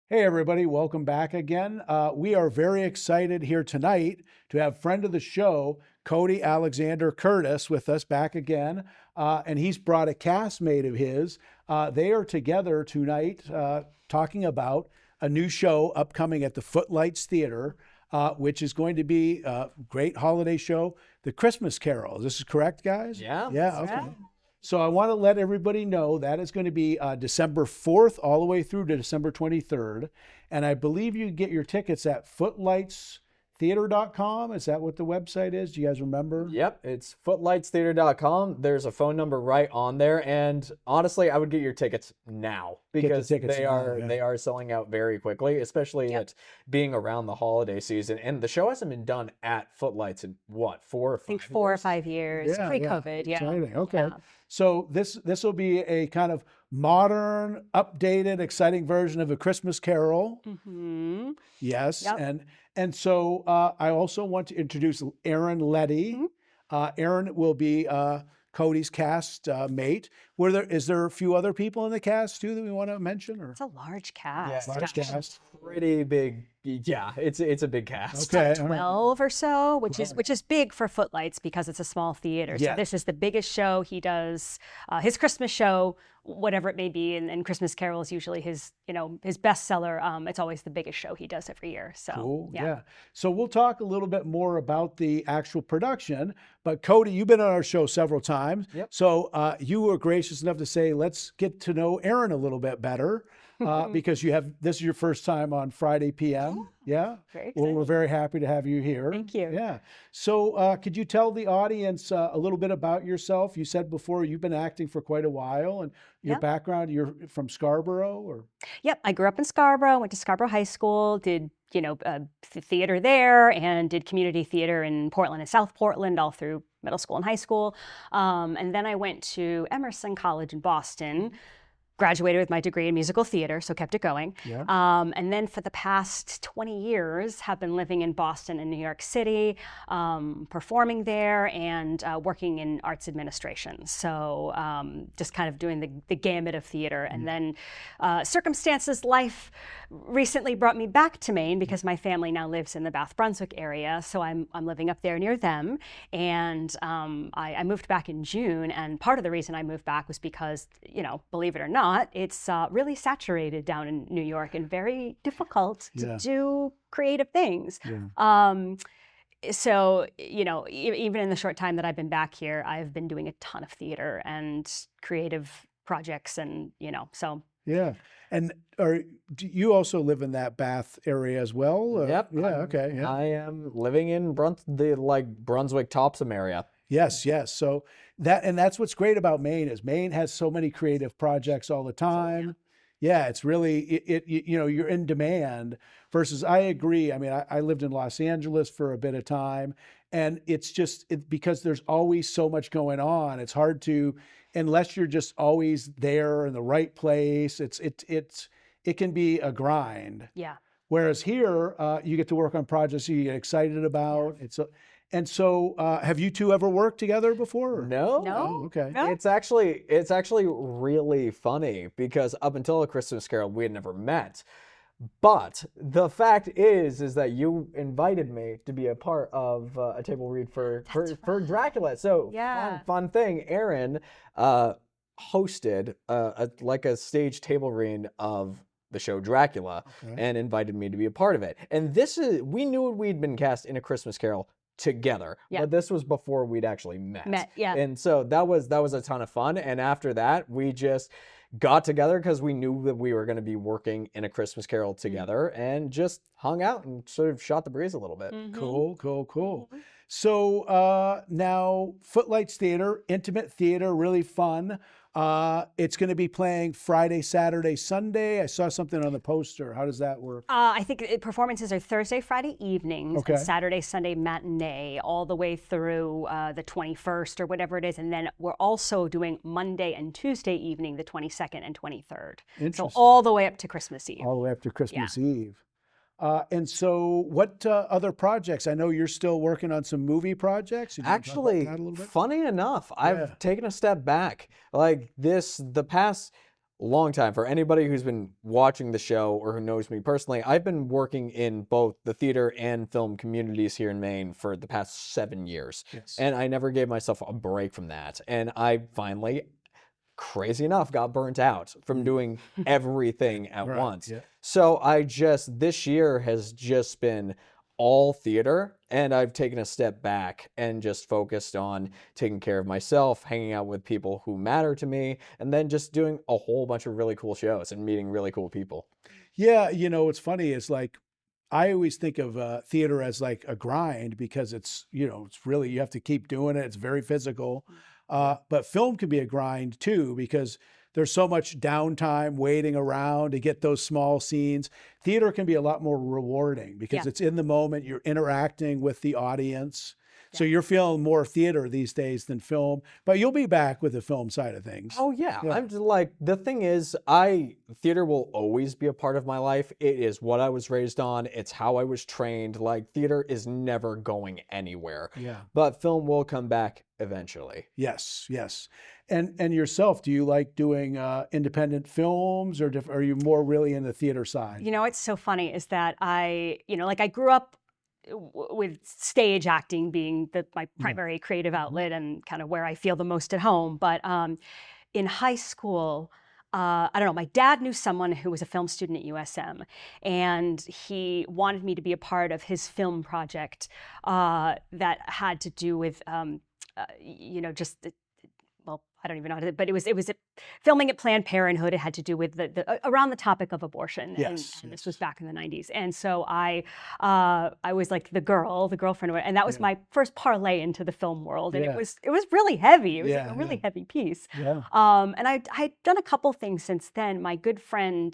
Hey, everybody, welcome back again. We are very excited here tonight to have friend of the show, Cody Alexander Curtis, with us back again. And he's brought a castmate of his. They are together tonight talking about a new show upcoming at the Footlights Theater, which is going to be a great holiday show, The Christmas Carol. This is correct, guys? Yeah. Yeah, okay. So I want to let everybody know that is going to be December 4th all the way through to December 23rd. And I believe you can get your tickets at footlightstheater.com. Is that what the website is? Do you guys remember? Yep, it's footlightstheater.com. There's a phone number right on there, and honestly, I would get your tickets now because tickets they now, are yeah. they are selling out very quickly, especially it being around the holiday season. And the show hasn't been done at Footlights in what, 4 or 5 I think 4 or 5 years, pre-COVID. Yeah. Exciting. Okay. Yeah. So this will be a kind of modern, updated, exciting version of A Christmas Carol. Mm-hmm. Yes. Yep. And so I also want to introduce Erin Lety. Erin will be Cody's cast mate. Is there a few other people in the cast too that we want to mention? Or It's a large cast. large Gosh. cast? pretty big. Yeah, it's a big cast. Okay. all right. 12 or so, which is big for Footlights because it's a small theater. Yeah. So this is the biggest show he does. His Christmas show, whatever it may be, and Christmas Carol is usually his bestseller. It's always the biggest show he does every year. So Cool. yeah. Yeah. So we'll talk a little bit more about the actual production. But Cody, you've been on our show several times. Yep. So you were gracious enough to say, let's get to know Erin a little bit better because this is your first time on Friday PM. Yeah. Very Well, we're excited. very happy to have you here. Thank you. Yeah. So could you tell the audience a little bit about yourself? You said before you've been acting for quite a while, and your Yeah. background, you're from Scarborough, or? Yep, I grew up in Scarborough, went to Scarborough High School, did theater there, and did community theater in Portland and South Portland all through middle school and high school. And then I went to Emerson College in Boston, graduated with my degree in musical theater, so kept it going. Yeah. And then for the past 20 years, have been living in Boston and New York City, performing there and working in arts administration. So just kind of doing the gamut of theater. And then circumstances, life recently brought me back to Maine because my family now lives in the Bath Brunswick area. So I'm living up there near them. And I moved back in June. And part of the reason I moved back was because, believe it or not, it's really saturated down in New York and very difficult to do creative things. So, even in the short time that I've been back here, I've been doing a ton of theater and creative projects and, so. Yeah. And do you also live in that Bath area as well? Yep. Yeah. Okay. Yeah. I am living in Brunswick Topsom area. Yes. So that's what's great about Maine is Maine has so many creative projects all the time. Yeah. It's really, you're in demand versus I agree. I mean, I lived in Los Angeles for a bit of time and it's just because there's always so much going on. It's hard to, unless you're just always there in the right place, it can be a grind. Yeah. Whereas here, you get to work on projects you get excited about. And so, have you two ever worked together before? or- No. Oh, okay. No? It's actually really funny because up until A Christmas Carol, we had never met. But the fact is that you invited me to be a part of a table read for Dracula. So Yeah. fun thing. Erin hosted a stage table read of the show Dracula and invited me to be a part of it. And we knew we'd been cast in A Christmas Carol together, but this was before we'd actually met. Yeah. And so that was a ton of fun. And after that, we just got together because we knew that we were going to be working in A Christmas Carol together and just hung out and sort of shot the breeze a little bit. Cool. So now Footlights Theater, intimate theater, really fun. It's going to be playing Friday, Saturday, Sunday. I saw something on the poster. How does that work? I think performances are Thursday, Friday evenings, Okay. and Saturday, Sunday matinee, all the way through the 21st or whatever it is. And then we're also doing Monday and Tuesday evening, the 22nd and 23rd. So Interesting. all the way up to Christmas Eve. All the way up to Christmas Eve. And so what other projects? I know you're still working on some movie projects. You wanna talk about Actually, that a little bit? funny enough, I've taken a step back. Like the past long time. For anybody who's been watching the show or who knows me personally, I've been working in both the theater and film communities here in Maine for the past 7 years. Yes. And I never gave myself a break from that. And I finally, crazy enough, got burnt out from doing everything at once. Yeah. So this year has just been all theater, and I've taken a step back and just focused on taking care of myself, hanging out with people who matter to me, and then just doing a whole bunch of really cool shows and meeting really cool people. Yeah, what's funny is like I always think of theater as like a grind because it's it's really you have to keep doing it. It's very physical, but film can be a grind too because there's so much downtime waiting around to get those small scenes. Theater can be a lot more rewarding because it's in the moment. You're interacting with the audience. So you're feeling more theater these days than film, but you'll be back with the film side of things. Oh yeah. I'm just like, the thing is, theater will always be a part of my life. It is what I was raised on. It's how I was trained. Like, theater is never going anywhere. Yeah. But film will come back eventually. Yes, yes. And yourself, do you like doing independent films or are you more really in the theater side? It's so funny is that I grew up with stage acting being my primary creative outlet and kind of where I feel the most at home. But in high school, I don't know, my dad knew someone who was a film student at USM, and he wanted me to be a part of his film project that had to do with, just well, I don't even know how to, but it was filming at Planned Parenthood. It had to do with the around the topic of abortion. Yes, and this was back in the 90s. And so I was like the girlfriend, and that was my first parlay into the film world. And it was really heavy. It was like a really heavy piece. Yeah. And I'd done a couple things since then. My good friend,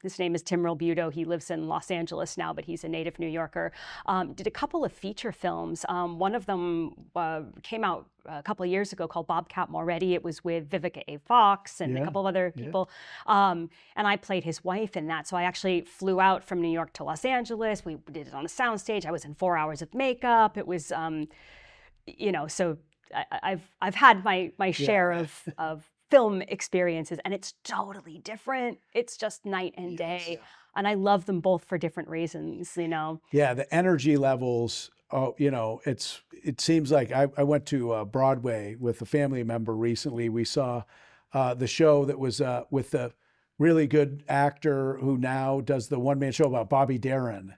his name is Tim Rilbuto. He lives in Los Angeles now, but he's a native New Yorker. Did a couple of feature films. One of them came out a couple of years ago called Bobcat Moretti. It was with Vivica A. Fox and a couple of other people. And I played his wife in that. So I actually flew out from New York to Los Angeles. We did it on a soundstage. I was in 4 hours of makeup. It was, so I've had my share of film experiences, and it's totally different. It's just night and day. And I love them both for different reasons, Yeah, the energy levels. Oh, it seems like I went to Broadway with a family member recently. We saw the show that was with the really good actor who now does the one-man show about Bobby Darin.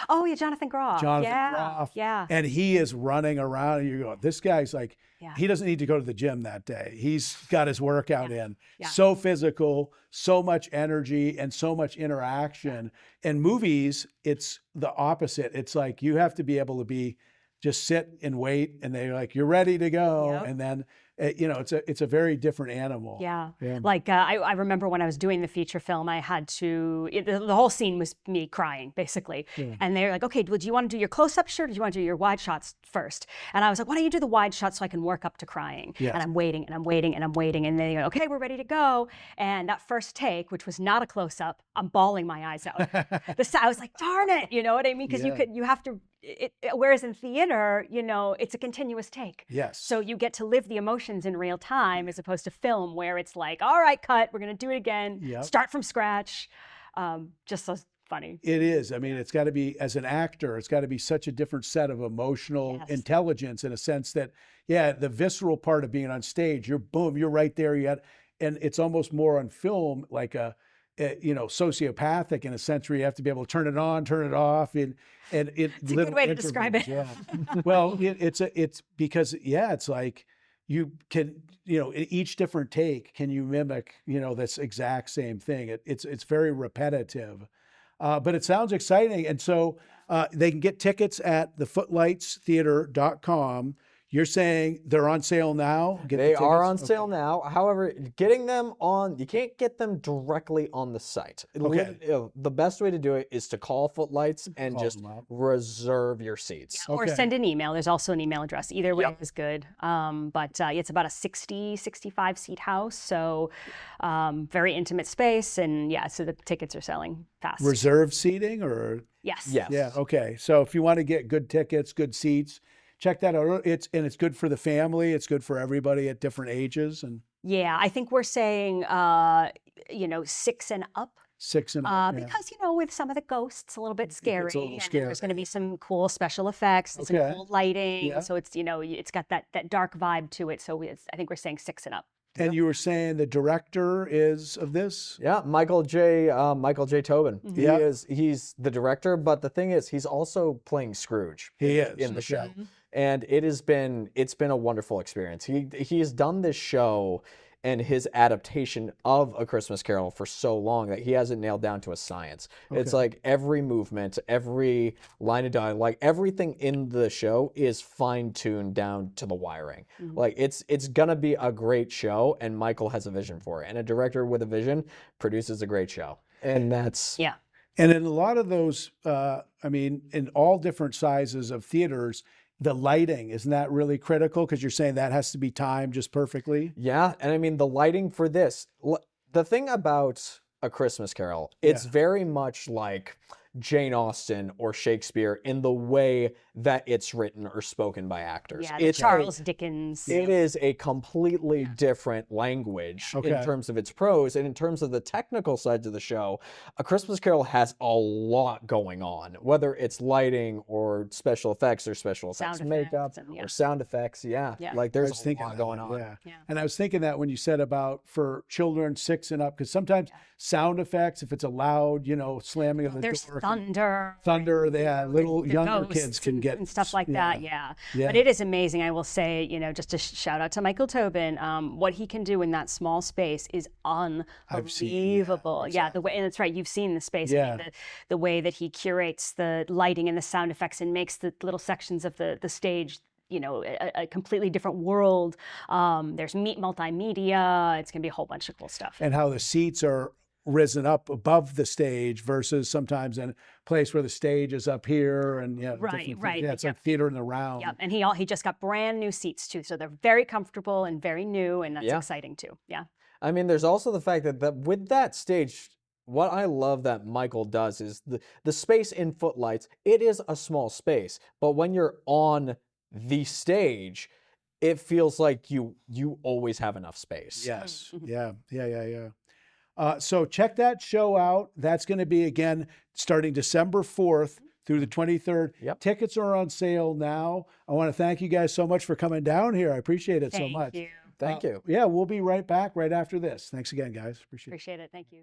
Oh, yeah, Jonathan Groff. Groff. Yeah. And he is running around, and you go, this guy's like, he doesn't need to go to the gym that day. He's got his workout in. Yeah. So physical, so much energy, and so much interaction. In movies, it's the opposite. It's like you have to be able to just sit and wait, and they're like, you're ready to go. And then it's a very different animal. Yeah. Like I remember when I was doing the feature film, I had to, the whole scene was me crying, basically. And they're like, okay, well, do you want to do your close-up shot or do you want to do your wide shots first? And I was like, why don't you do the wide shot so I can work up to crying? And I'm waiting and I'm waiting and I'm waiting. And they go, okay, we're ready to go. And that first take, which was not a close-up, I'm bawling my eyes out. I was like, darn it, you know what I mean? Because you have to, whereas in theater, it's a continuous take. Yes. So you get to live the emotions in real time as opposed to film where it's like, all right, cut, we're going to do it again, start from scratch. Just so funny. It is. I mean, it's got to be, as an actor, it's got to be such a different set of emotional intelligence in a sense that, the visceral part of being on stage, you're right there. And it's almost more on film, like sociopathic in a sense where you have to be able to turn it on, turn it off. It's a good way to describe it. Yeah. Well, it's because, it's like you can, in each different take, can you mimic, this exact same thing? It's very repetitive, but it sounds exciting. And so they can get tickets at thefootlightstheater.com. You're saying they're on sale now? They are on sale now. However, getting them you can't get them directly on the site. Okay. The best way to do it is to call Footlights and just reserve your seats. Or send an email. There's also an email address. Either way is good. But it's about a 65 seat house. So very intimate space. And so the tickets are selling fast. Reserve seating or? Yes. Yeah. Okay. So if you want to get good tickets, good seats, check that out. It's good for the family. It's good for everybody at different ages. And I think we're saying 6 and up. 6 and up, yeah. Because with some of the ghosts, a little bit scary, little and scary. there's going to be some cool special effects, and Okay. some cool lighting. Yeah. So it's it's got that dark vibe to it. So I think we're saying 6 and up. And you were saying the director is of this? Yeah, Michael J. Tobin. Yeah. He's the director, but the thing is, he's also playing Scrooge. He is in the show, Mm-hmm. and it's been a wonderful experience. He has done this show and his adaptation of A Christmas Carol for so long that he has it nailed down to a science. It's like every movement, every line of dialogue, like everything in the show is fine-tuned down to the wiring. Like it's gonna be a great show, and Michael has a vision for it. And a director with a vision produces a great show. And that's Yeah. And in a lot of those, in all different sizes of theaters, the lighting, isn't that really critical? Because you're saying that has to be timed just perfectly. Yeah, and I mean the lighting for this, the thing about A Christmas Carol, it's very much like Jane Austen or Shakespeare in the way that it's written or spoken by actors. Yeah, It's Charles Dickens. It is a completely different language in terms of its prose, and in terms of the technical sides of the show, A Christmas Carol has a lot going on, whether it's lighting or special effects Sound makeup effects or sound effects. Yeah. Like I there's was a thinking lot that, going on. Yeah. And I was thinking that when you said about for children 6 and up, because sometimes sound effects, if it's a loud, slamming of the There's door, thunder, little the younger ghosts kids can get and stuff like that. Yeah. Yeah. But it is amazing. I will say, just a shout out to Michael Tobin. What he can do in that small space is unbelievable. The way, and that's right. You've seen the space. Yeah. I mean, the way that he curates the lighting and the sound effects and makes the little sections of the stage a completely different world. There's multimedia. It's going to be a whole bunch of cool stuff. And how the seats are risen up above the stage versus sometimes in a place where the stage is up here and Right. Yeah, it's like theater in the round. Yep, and he just got brand new seats too, so they're very comfortable and very new, and that's exciting too. Yeah. I mean, there's also the fact that with that stage, what I love that Michael does is the space in Footlights, it is a small space, but when you're on the stage, it feels like you always have enough space. Yes. Yeah. So check that show out. That's going to be, again, starting December 4th through the 23rd. Yep. Tickets are on sale now. I want to thank you guys so much for coming down here. I appreciate it so much. Thank you. Thank you. Yeah, we'll be right back right after this. Thanks again, guys. Appreciate it. Appreciate it. Thank you.